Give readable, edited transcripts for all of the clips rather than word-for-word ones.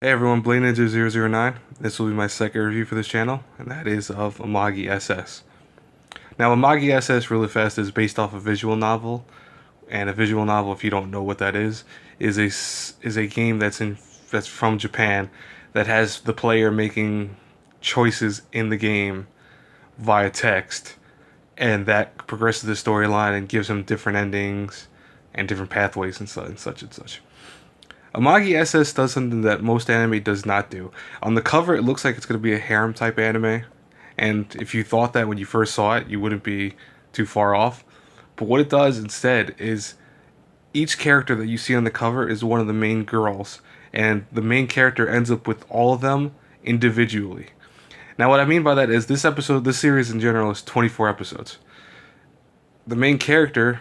Hey everyone, Blade Ninja 009. This will be my second review for this channel, and that is of Amagi SS. Now, Amagi SS really fast is based off a visual novel, and a visual novel, if you don't know what that is a game that's from Japan that has the player making choices in the game via text, and that progresses the storyline and gives them different endings and different pathways and such and such. Amagi SS does something that most anime does not do. On the cover, it looks like it's going to be a harem type anime, and if you thought that when you first saw it, you wouldn't be too far off. But what it does instead is each character that you see on the cover is one of the main girls, and the main character ends up with all of them individually. Now, what I mean by that is this series in general is 24 episodes. The main character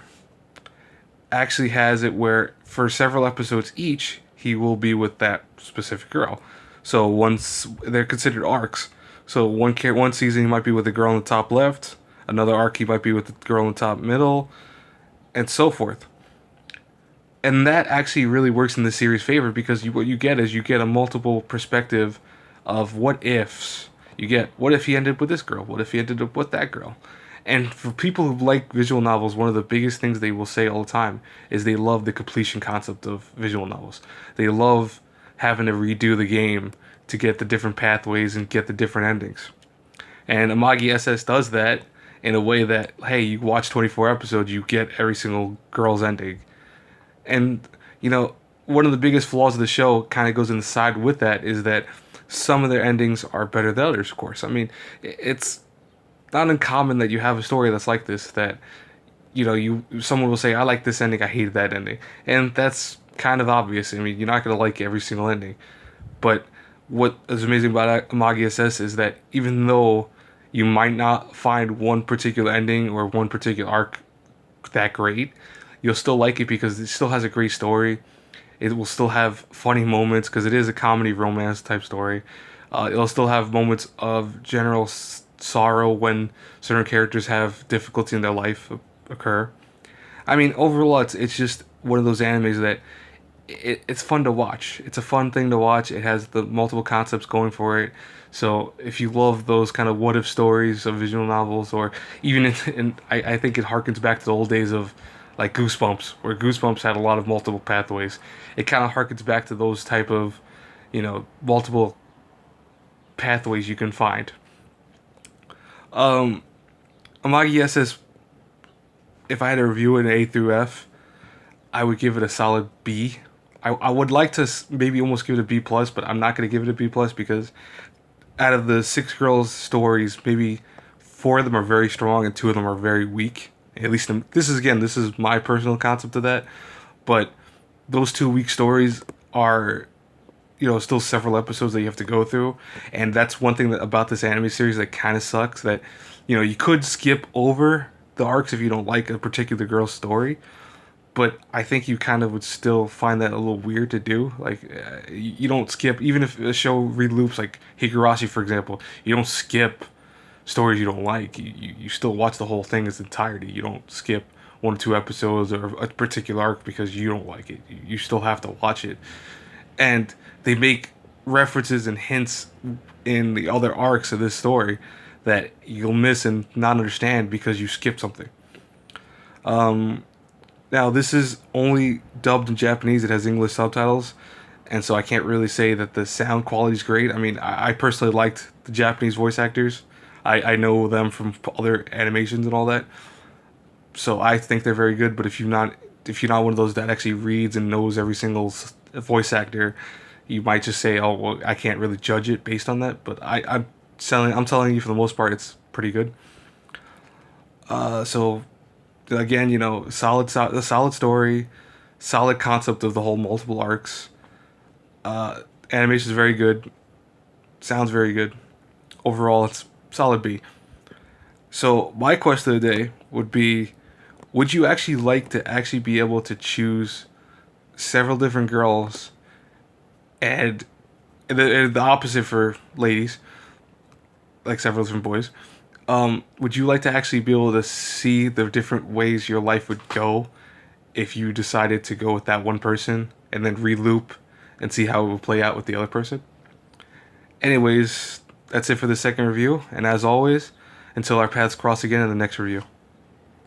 actually has it where for several episodes each, he will be with that specific girl. So once they're considered arcs. So one season he might be with the girl in the top left, another arc he might be with the girl in the top middle, and so forth. And that actually really works in the series' favor because what you get is you get a multiple perspective of what ifs. You get what if he ended up with this girl? What if he ended up with that girl? And for people who like visual novels, one of the biggest things they will say all the time is they love the completion concept of visual novels. They love having to redo the game to get the different pathways and get the different endings. And Amagi SS does that in a way that, hey, you watch 24 episodes, you get every single girl's ending. And, one of the biggest flaws of the show kind of goes in the side with that is that some of their endings are better than others, of course. I mean, it's not uncommon that you have a story that's like this that someone will say I like this ending, I hated that ending, and that's kind of obvious. I mean, you're not going to like every single ending, but what is amazing about Amagi SS is that even though you might not find one particular ending or one particular arc that great, you'll still like it because it still has a great story. It will still have funny moments because it is a comedy romance type story. It'll still have moments of general sorrow when certain characters have difficulty in their life occur. I mean, overall, it's just one of those animes that it's fun to watch. It's a fun thing to watch. It has the multiple concepts going for it. So if you love those kind of what if stories of visual novels, or even I think it harkens back to the old days of like Goosebumps, where Goosebumps had a lot of multiple pathways. It kind of harkens back to those type of, multiple pathways you can find. Um, Amagi SS, if I had to review it A through F, I would give it a solid B. I would like to maybe almost give it a B plus, but I'm not going to give it a B plus because out of the six girls' stories, maybe four of them are very strong and two of them are very weak. At least this is my personal concept of that. But those two weak stories are still several episodes that you have to go through, and that's one thing about this anime series that kind of sucks. That you could skip over the arcs if you don't like a particular girl's story, but I think you kind of would still find that a little weird to do. Like you don't skip even if a show reloops, like Higurashi, for example. You don't skip stories you don't like. You still watch the whole thing in its entirety. You don't skip one or two episodes or a particular arc because you don't like it. You still have to watch it. And they make references and hints in the other arcs of this story that you'll miss and not understand because you skipped something. Now, this is only dubbed in Japanese. It has English subtitles, and so I can't really say that the sound quality is great. I mean, I personally liked the Japanese voice actors. I know them from other animations and all that, so I think they're very good. But if you're not one of those that actually reads and knows every single voice actor, you might just say, "Oh, well, I can't really judge it based on that." But I'm telling you, for the most part, it's pretty good. So again, a solid story, solid concept of the whole multiple arcs. Animation is very good, sounds very good. Overall, it's solid B. So my question of the day would be: would you actually like to actually be able to choose several different girls, and the opposite for ladies, like several different boys? Would you like to actually be able to see the different ways your life would go if you decided to go with that one person and then reloop and see how it will play out with the other person. Anyways, that's it for the second review, and as always, until our paths cross again in the next review.